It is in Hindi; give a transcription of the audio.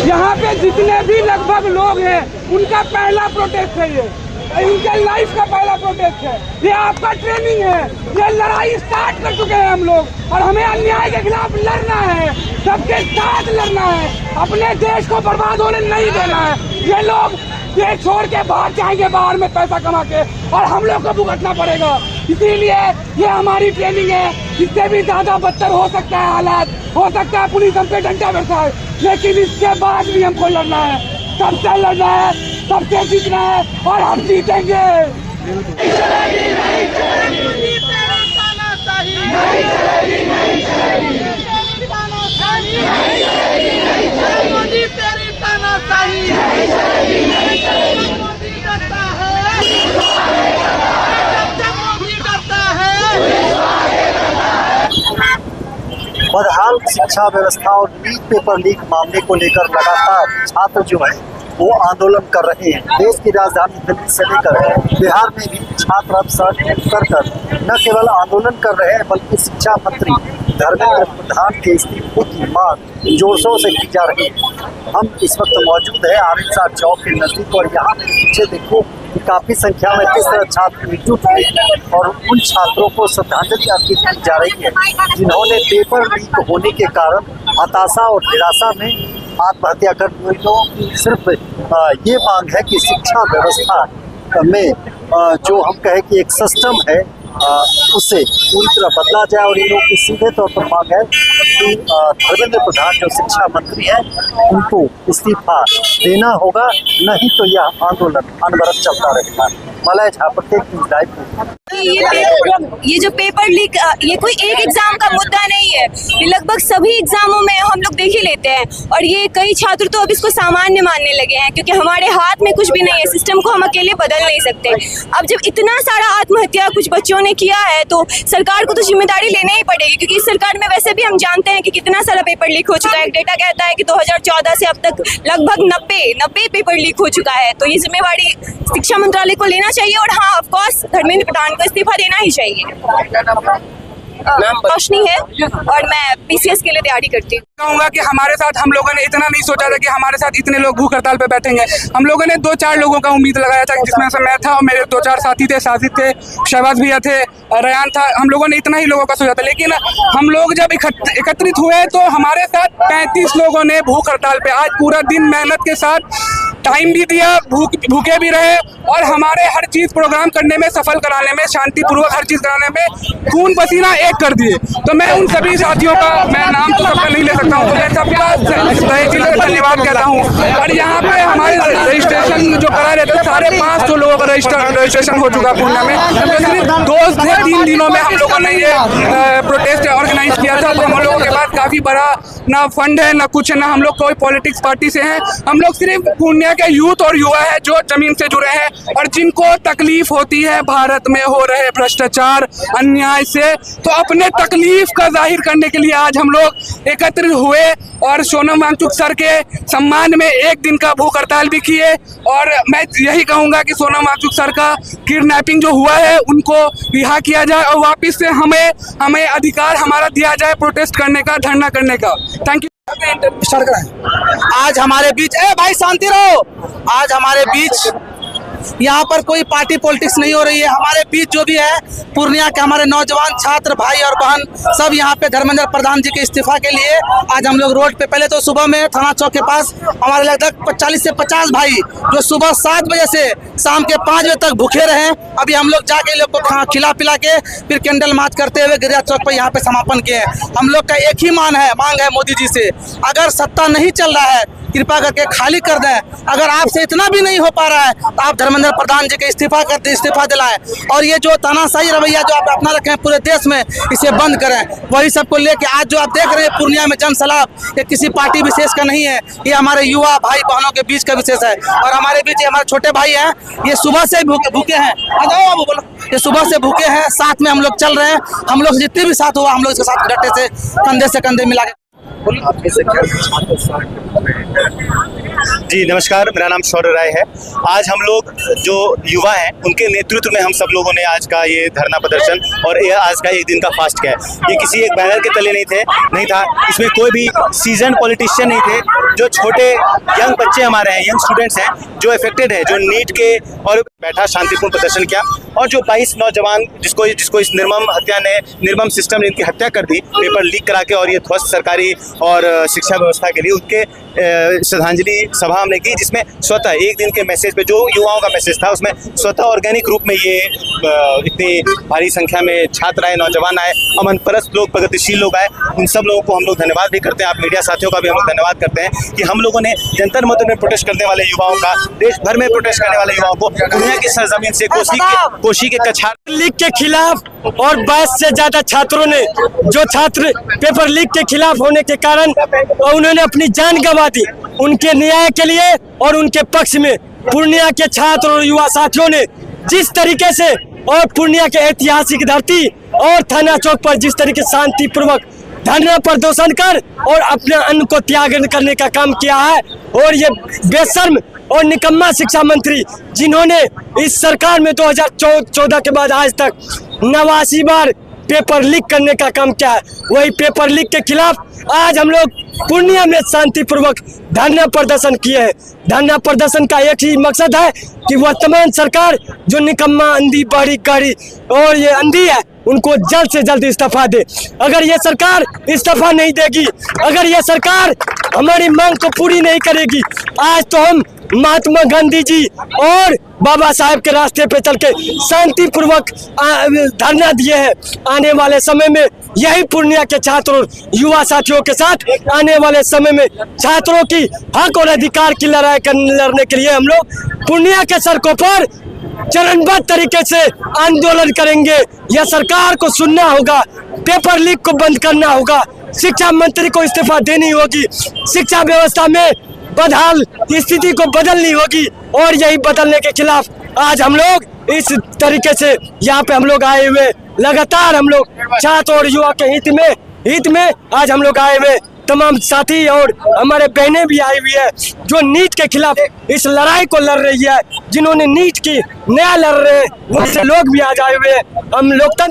यहाँ पे जितने भी लगभग लोग हैं उनका पहला प्रोटेस्ट है, ये उनके लाइफ का पहला प्रोटेस्ट है, ये आपका ट्रेनिंग है। ये लड़ाई स्टार्ट कर चुके हैं हम लोग और हमें अन्याय के खिलाफ लड़ना है, सबके साथ लड़ना है, अपने देश को बर्बाद होने नहीं देना है। ये लोग ये छोड़ के बाहर जाएंगे, बाहर में पैसा कमा के, और हम लोग को भुगतना पड़ेगा। इसीलिए ये हमारी ट्रेनिंग है, इससे भी ज्यादा बदतर हो सकता है हालात, हो सकता है पुलिस हम पे डंडा बरसाए, लेकिन इसके बाद भी हमको लड़ना है, सबसे लड़ना है, सबसे जीतना है और हम जीतेंगे। बदहाल शिक्षा व्यवस्था और नीट पेपर लीक मामले को लेकर लगातार छात्र जो है वो आंदोलन कर रहे हैं। देश की राजधानी दिल्ली से लेकर बिहार में भी छात्र अब सड़क कर न केवल आंदोलन कर रहे हैं बल्कि शिक्षा मंत्री धर्मेंद्र प्रधान के इस्तीफे की मांग जोर शोर से की जा रही है। हम इस वक्त मौजूद है आरिफ चौक के नजदीक और यहाँ पे पीछे देखो काफी संख्या में किस तरह छात्र एकजुट हुए और उन छात्रों को श्रद्धांजलि अर्पित की जा रही है जिन्होंने पेपर लीक होने के कारण हताशा और निराशा में आत्महत्या कर ली। लोगों की सिर्फ ये मांग है कि शिक्षा व्यवस्था में जो हम कहें कि एक सिस्टम है उससे पूरी तरह बदला जाए और इन लोगों की सीधे तौर पर मांग है कि धर्मेंद्र प्रधान जो शिक्षा मंत्री हैं उनको इस्तीफा देना होगा, नहीं तो यह आंदोलन अनवरत चलता रहेगा। मलय झा, प्रत्येक न्यूज़ लाइव। ये जो पेपर लीक ये कोई एक एग्जाम का मुद्दा नहीं है, ये लगभग सभी एग्जामों में हम लोग देख ही लेते हैं और ये कई छात्र तो अब इसको सामान्य मानने लगे हैं क्योंकि हमारे हाथ में कुछ भी नहीं है, सिस्टम को हम अकेले बदल नहीं सकते। अब जब इतना सारा आत्महत्या कुछ बच्चों ने किया है तो सरकार को तो जिम्मेदारी लेनी ही पड़ेगी क्योंकि सरकार में वैसे भी हम जानते हैं कि कितना सारा पेपर लीक हो चुका है। डेटा कहता है कि 2014 से अब तक लगभग 90 पेपर लीक हो चुका है, तो ये जिम्मेवारी शिक्षा मंत्रालय को लेना चाहिए और हाँ ऑफ कोर्स धर्मेंद्र प्रधान को इस्तीफा देना ही चाहिए। रोशनी है और मैं पीसीएस के लिए तैयारी करती हूँ। कहूँगा कि हमारे साथ हम लोगों ने इतना नहीं सोचा था कि हमारे साथ इतने लोग भूख हड़ताल पे बैठेंगे। हम लोगों ने 2-4 लोगों का उम्मीद लगाया था जिसमें से मैं था और मेरे 2-4 साथी थे, साजिद थे, शहबाज भैया थे, रेयान था। हम लोगों ने इतना ही लोगों का सोचा था, लेकिन हम लोग जब एकत्रित हुए तो हमारे साथ 35 लोगों ने भूख हड़ताल पे आज पूरा दिन मेहनत के साथ टाइम भी दिया, भूखे भी रहे और हमारे हर चीज़ प्रोग्राम करने में, सफल कराने में, शांतिपूर्वक हर चीज़ कराने में खून पसीना एक कर दिए। तो मैं उन सभी साथियों का, मैं नाम तो सबका नहीं ले सकता हूँ, तो मैं सबका धन्यवाद कहता हूँ। और यहाँ पे हमारे रजिस्ट्रेशन जो करा रहे थे 550 लोगों का रजिस्ट्रेशन हो चुका पूर्णिया में। सिर्फ 2 से 3 दिनों में हम लोगों ने ये प्रोटेस्ट ऑर्गेनाइज किया था। तो हम लोगों के पास काफ़ी बड़ा ना फंड है, ना कुछ है, ना हम लोग कोई पॉलिटिक्स पार्टी से हैं। हम लोग सिर्फ पूर्णिया के यूथ और युवा है जो जमीन से जुड़े हैं और जिनको तकलीफ होती है भारत में हो रहे भ्रष्टाचार अन्याय से, तो अपने तकलीफ का जाहिर करने के लिए आज हम लोग एकत्रित हुए और सोनम वांगचुक सर के सम्मान में एक दिन का भूख हड़ताल भी किए। और मैं यही कहूँगा कि सोनम वांगचुक सर का किडनैपिंग जो हुआ है उनको रिहा किया जाए और वापस से हमें अधिकार हमारा दिया जाए प्रोटेस्ट करने का, धरना करने का। Thank you. आज हमारे बीच भाई शांति रहो। आज हमारे बीच यहाँ पर कोई पार्टी पॉलिटिक्स नहीं हो रही है। हमारे बीच जो भी है पूर्णिया के हमारे नौजवान छात्र भाई और बहन सब यहाँ पे धर्मेंद्र प्रधान जी के इस्तीफा के लिए आज हम लोग रोड पे, पहले तो सुबह में थाना चौक के पास हमारे लगभग 40 से 50 भाई जो सुबह 7 बजे से शाम के 5 बजे तक भूखे रहे। अभी हम लोग जाके लोग को खिला पिला के फिर कैंडल मार्च करते हुए गिरिजा चौक पर यहाँ पे समापन किए। हम लोग का एक ही मांग है मोदी जी से, अगर सत्ता नहीं चल रहा है कृपा करके खाली कर दें। अगर आपसे इतना भी नहीं हो पा रहा है तो आप धर्मेंद्र प्रधान जी के इस्तीफा दिलाएं और ये जो तानाशाही रवैया जो आप अपना रखे हैं पूरे देश में इसे बंद करें। वही सबको लेके आज जो आप देख रहे हैं पूर्णिया में जनसलाब, ये किसी पार्टी विशेष का नहीं है, ये हमारे युवा भाई बहनों के बीच का विशेष है। और हमारे बीच हमारे छोटे भाई हैं, ये सुबह से भूखे हैं, बोलो, ये सुबह से भूखे हैं, साथ में हम लोग चल रहे हैं। हम लोग जितने भी साथ हुआ हम लोग इसके साथ डटे से कंधे मिला के आपकी संख्या में छात्र जी नमस्कार, मेरा नाम शौर्य राय है। आज हम लोग जो युवा हैं उनके नेतृत्व में हम सब लोगों ने आज का ये धरना प्रदर्शन और ये आज का एक दिन का फास्ट किया है। ये किसी एक बैनर के तले नहीं था। इसमें कोई भी सीजन पॉलिटिशियन नहीं थे। जो छोटे यंग बच्चे हमारे हैं, यंग स्टूडेंट्स हैं जो अफेक्टेड है, जो नीट के और बैठा शांतिपूर्ण प्रदर्शन किया। और जो 22 नौजवान जिसको इस निर्मम सिस्टम ने इनकी हत्या कर दी पेपर लीक करा के, और ये ध्वस्त सरकारी और शिक्षा व्यवस्था के लिए, उसके श्रद्धांजलि सभा हमने की, जिसमें स्वतः एक दिन के मैसेज पे जो युवाओं का मैसेज था उसमें स्वतः ऑर्गेनिक रूप में ये इतनी भारी संख्या में छात्र आए, नौजवान आए, अमन परस्त लोग, प्रगतिशील लोग आए। उन सब लोगों को हम लोग धन्यवाद भी करते हैं। आप मीडिया साथियों का भी हम लोग धन्यवाद करते हैं कि हम लोगों ने जंतर मंतर में प्रोटेस्ट करने वाले युवाओं का, देश भर में प्रोटेस्ट करने वाले युवाओं को दुनिया की सरजमीन से कोशी के कछार लीक के खिलाफ और 22 से ज्यादा छात्रों ने, जो छात्र पेपर लीक के खिलाफ होने के कारण उन्होंने अपनी जान गंवा दी, उनके न्याय के लिए और उनके पक्ष में पूर्णिया के छात्र और युवा साथियों ने जिस तरीके से, और पूर्णिया के ऐतिहासिक धरती और थाना चौक पर जिस तरीके शांतिपूर्वक धरना प्रदर्शन कर और अपने अन्न को त्याग करने का काम किया है। और ये बेशर्म और निकम्मा शिक्षा मंत्री जिन्होंने इस सरकार में 2014 के बाद आज तक 89 बार पेपर लीक करने का काम किया है, वही पेपर लीक के खिलाफ आज हम लोग पूर्णिया में शांतिपूर्वक धरना प्रदर्शन किए हैं। धरना प्रदर्शन का एक ही मकसद है कि वर्तमान सरकार जो निकम्मा अंधी बड़ी गाड़ी और ये अंधी है, उनको जल्द से जल्द इस्तीफा दे। अगर ये सरकार इस्तीफा नहीं देगी, अगर ये सरकार हमारी मांग को पूरी नहीं करेगी, आज तो हम महात्मा गांधी जी और बाबा साहेब के रास्ते पे चल के शांतिपूर्वक धरना दिए हैं। आने वाले समय में यही पूर्णिया के छात्रों युवा साथियों के साथ आने वाले समय में छात्रों की हक और अधिकार की लड़ाई लड़ने के लिए हम लोग पूर्णिया के सड़कों पर चरणबद्ध तरीके से आंदोलन करेंगे। यह सरकार को सुनना होगा, पेपर लीक को बंद करना होगा, शिक्षा मंत्री को इस्तीफा देनी होगी, शिक्षा व्यवस्था में बदहाल स्थिति को बदलनी होगी। और यही बदलने के खिलाफ आज हम लोग इस तरीके से यहाँ पे हम लोग आए हुए, लगातार हम लोग छात्र और युवा के हित में आज हम लोग आए हुए, तमाम साथी और हमारे बहनें भी आई हुई है जो नीट के खिलाफ इस लड़ाई को लड़ रही है, जिन्होंने नीट की नया लड़ रहे हैं, वैसे लोग भी आज आए हुए हैं। हम लोकतंत्र